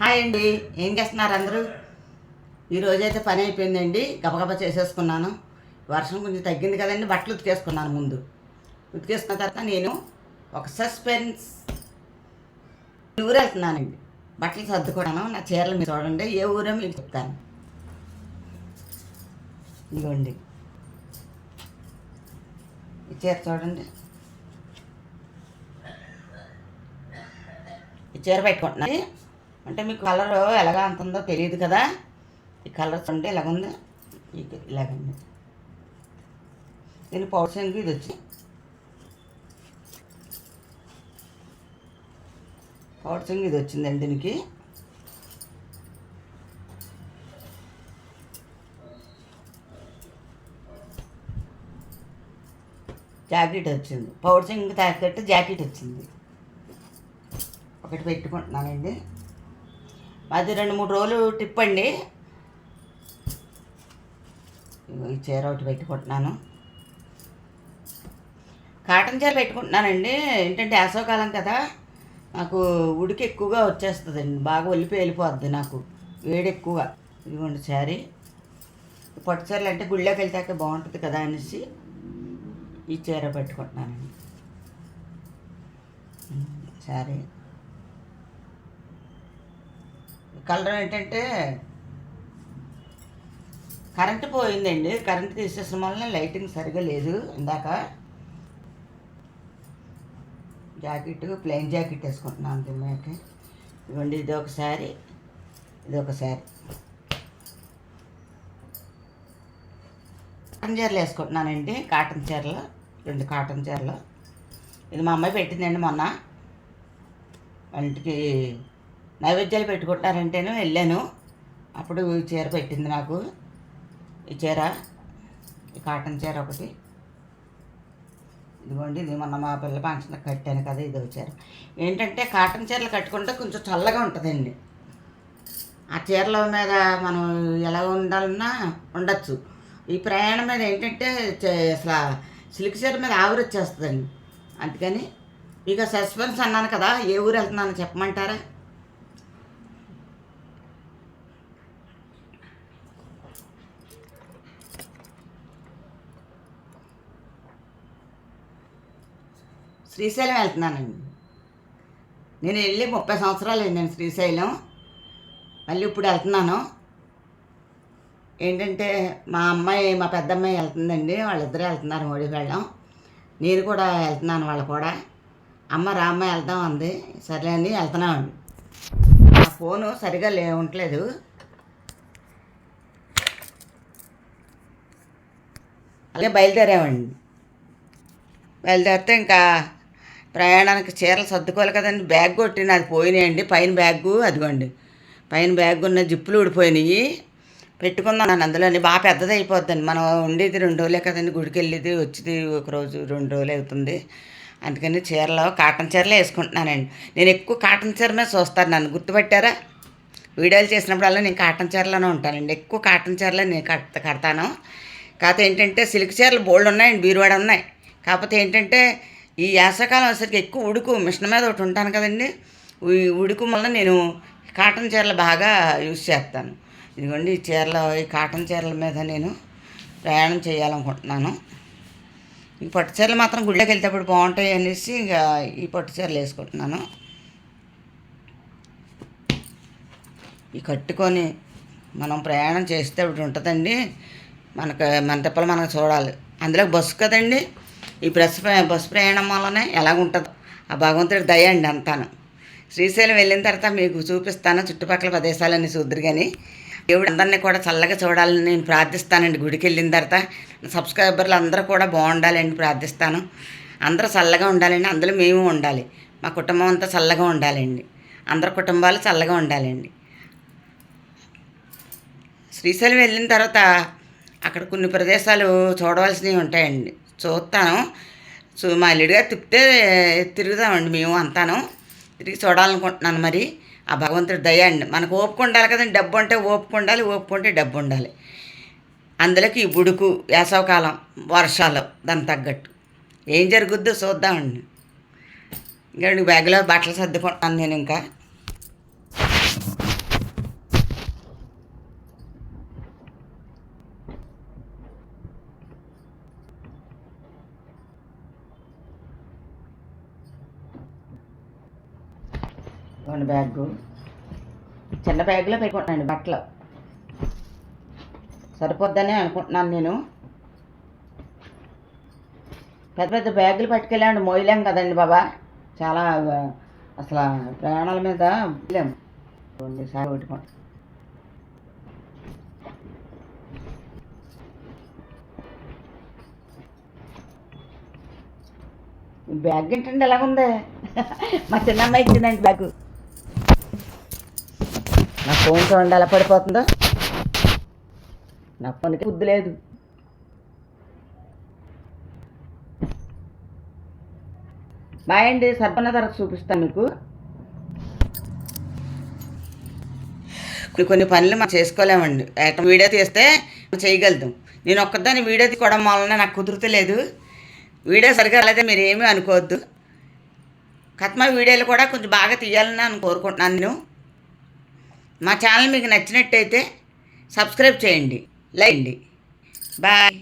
Hi అండి. ఏం చేస్తున్నారు అందరూ? ఈరోజైతే పని అయిపోయిందండి, గబగబా చేసేసుకున్నాను. వర్షం కొంచెం తగ్గింది కదండి, బట్టలు ఉతికేసుకున్నాను. ముందు ఉతికేసుకున్న తర్వాత నేను ఒక సస్పెన్స్ ఊరు వెళ్తున్నానండి. బట్టలు సర్దుకున్నాను. నా చీరలు మీరు చూడండి, ఏ ఊరో మీకు చెప్తాను. ఇదిగోండి ఈ చీర చూడండి. ఈ చీర పెట్టుకుంటున్నాను అంటే మీకు కలర్ ఎలాగా అంతుందో తెలియదు కదా. ఈ కలర్స్ ఉంటే ఇలాగుంది, ఇలాగండి. దీని పౌడర్కి ఇది వచ్చి పౌడర్కి ఇది వచ్చిందండి. దీనికి జాకెట్ వచ్చింది, పౌడర్కి తగ్గట్టు జాకెట్ వచ్చింది. ఒకటి పెట్టుకుంటున్నానండి. అది 2-3 రోజులు టిప్ అండి. ఈ చీర ఒకటి పెట్టుకుంటున్నాను. కాటన్ చీర పెట్టుకుంటున్నానండి. ఏంటంటే వేసవకాలం కదా, నాకు ఉడికి ఎక్కువగా వచ్చేస్తుందండి, బాగా వెళ్ళిపోద్ది నాకు, వేడి ఎక్కువ. ఇదిగోండి శారీ. పట్టు చీరలు అంటే గుళ్ళోకి వెళ్తాక బాగుంటుంది కదా అనేసి ఈ చీర పెట్టుకుంటున్నానండి. శారీ కలర్ ఏంటంటే కరెంటు పోయిందండి. కరెంటు తీసేసిన వల్ల లైటింగ్ సరిగా లేదు. ఇందాక జాకెట్ ప్లెయిన్ జాకెట్ వేసుకుంటున్నాను తిమ్మకి. ఇవ్వండి, ఇది ఒక శారీ, ఇది ఒక శారీ. కాటన్ చీరలు వేసుకుంటున్నానండి. కాటన్ చీరలు 2 కాటన్ చీరలు. ఇది మా అమ్మాయి పెట్టిందండి మొన్న. వాళ్ళ ఇంటికి నైవేద్యాలు పెట్టుకుంటారంటేనే వెళ్ళాను, అప్పుడు ఈ చీర పెట్టింది నాకు. ఈ చీర, ఈ కాటన్ చీర ఒకటి. ఇదిగోండి, ఇది మొన్న మా పిల్ల ఫంక్షన్ కట్టాను కదా, ఇది చీర. ఏంటంటే కాటన్ చీరలు కట్టుకుంటే కొంచెం చల్లగా ఉంటుందండి. ఆ చీరల మీద మనం ఎలా ఉండాలన్నా ఉండొచ్చు. ఈ ప్రయాణం మీద ఏంటంటే అసలు సిల్క్ చీర మీద ఆవిరి వచ్చేస్తుందండి. అందుకని ఇక సస్పెన్స్ అన్నాను కదా, ఏ ఊరు వెళ్తున్నాను చెప్పమంటారా? శ్రీశైలం వెళ్తున్నానండి. నేను వెళ్ళి 30 సంవత్సరాలు అయిందండి శ్రీశైలం. మళ్ళీ ఇప్పుడు వెళ్తున్నాను. ఏంటంటే మా అమ్మాయి, మా పెద్దమ్మాయి వెళ్తుందండి, వాళ్ళిద్దరే వెళ్తున్నారు మోడీపెళ్ళం. నేను కూడా వెళ్తున్నాను, వాళ్ళు కూడా. అమ్మ రామ్మ వెళ్దాం అంది, సరే అని వెళ్తున్నామండి. నా ఫోను సరిగా ఉండలేదు. అలాగే బయలుదేరామండి. బయలుదేరితే ఇంకా ప్రయాణానికి చీరలు సర్దుకోవాలి కదండి. బ్యాగ్ కొట్టిన అది పోయినాయండి, పైన బ్యాగు అదిగోండి, పైన బ్యాగ్ ఉన్న జిప్పులు ఊడిపోయినాయి. పెట్టుకుందాం నన్ను అందులోని. బాగా పెద్దది అయిపోద్దండి. మనం ఉండేది 2 రోజులే కదండి, గుడికి వెళ్ళేది వచ్చేది ఒకరోజు 2 రోజులు అవుతుంది. అందుకని చీరలు కాటన్ చీరలే వేసుకుంటున్నానండి. నేను ఎక్కువ కాటన్ చీర మీద చూస్తాను, నన్ను గుర్తుపెట్టారా? వీడియోలు చేసినప్పుడల్లా నేను కాటన్ చీరలోనే ఉంటానండి. ఎక్కువ కాటన్ చీరలే నేను కడతాను. కాకపోతే ఏంటంటే సిల్క్ చీరలు బోల్డ్ ఉన్నాయండి, బీరువాడ ఉన్నాయి. కాకపోతే ఏంటంటే ఈ వేసవకాలం వచ్చేసరికి ఎక్కువ ఉడుకు, మిషన్ మీద ఒకటి ఉంటాను కదండి, ఈ ఉడుకు వల్ల నేను కాటన్ చీరలు బాగా యూజ్ చేస్తాను. ఇదిగోండి ఈ చీరలు, ఈ కాటన్ చీరల మీద నేను ప్రయాణం చేయాలనుకుంటున్నాను. ఈ పట్టు చీరలు మాత్రం గుళ్ళోకి వెళ్తేప్పుడు బాగుంటాయి అనేసి ఇంకా ఈ పట్టు చీరలు వేసుకుంటున్నాను. ఈ కట్టుకొని మనం ప్రయాణం చేస్తే ఒకటి ఉంటుందండి, మన తిప్పలు మనకు చూడాలి. అందులో బస్సు కదండి, ఈ బస్సు ప్రయాణం వల్లనే ఎలాగుంటుందో ఆ భగవంతుడి దయ అండి అంతాను. శ్రీశైలం వెళ్ళిన తర్వాత మీకు చూపిస్తాను, చుట్టుపక్కల ప్రదేశాలన్నీ చూద్దరు. కానీ దేవుడు అందరినీ కూడా చల్లగా చూడాలని నేను ప్రార్థిస్తానండి. గుడికి వెళ్ళిన తర్వాత సబ్స్క్రైబర్లు అందరూ కూడా బాగుండాలని ప్రార్థిస్తాను. అందరూ చల్లగా ఉండాలండి, అందులో మేము ఉండాలి. మా కుటుంబం అంతా చల్లగా ఉండాలండి, అందరి కుటుంబాలు చల్లగా ఉండాలండి. శ్రీశైలం వెళ్ళిన తర్వాత అక్కడ కొన్ని ప్రదేశాలు చూడవలసినవి ఉంటాయండి, చూస్తాను. మా అల్లుడిగా తిప్పితే తిరుగుదామండి, మేము అంతాను తిరిగి చూడాలనుకుంటున్నాను. మరి ఆ భగవంతుడి దయ అండి. మనకు ఓపిక ఉండాలి కదండి, డబ్బు అంటే ఓపిక ఉండాలి, ఓపిక ఉంటే డబ్బు ఉండాలి. అందులోకి ఈ బుడుకు, వేసవకాలం, వర్షాలు, దానికి తగ్గట్టు ఏం జరుగుద్దో చూద్దామండి. ఇంకా బ్యాగ్లో బట్టలు సర్దుకుంటాను నేను. ఇంకా రెండు బ్యాగు చిన్న బ్యాగులో పెట్టుకుంటున్నాను బట్టలు సరిపోద్దని అనుకుంటున్నాను నేను. పెద్ద పెద్ద బ్యాగులు పట్టుకెళ్ళామండి మోయలేం కదండి బాబా, చాలా అసలు ప్రయాణాల మీద లేము. సారి పెట్టుకోండి. బ్యాగ్ ఏంటండి ఎలాగుంది? మా చిన్నమ్మాయి ఇచ్చిందండి బ్యాగు. నా ఫోన్ చూడండి ఎలా పడిపోతుందో, నా ఫోన్కి బుద్ధి లేదు. బాయ్ అండి, సర్పన్న తర్వాత చూపిస్తాను మీకు. కొన్ని పనులు మనం చేసుకోలేమండి. వీడియో తీస్తే చేయగలుగుతాం. నేను ఒక్కదాన్ని వీడియో తీసుకోవడం వలన నాకు కుదురుతలేదు. వీడియో సరిగా రాలేదే మీరు ఏమీ అనుకోవద్దు. కత్మా వీడియోలు కూడా కొంచెం బాగా తీయాలని నేను కోరుకుంటున్నాను. నేను మా ఛానల్ మీకు నచ్చినట్టయితే సబ్స్క్రైబ్ చేయండి, లైక్ చేయండి. బాయ్.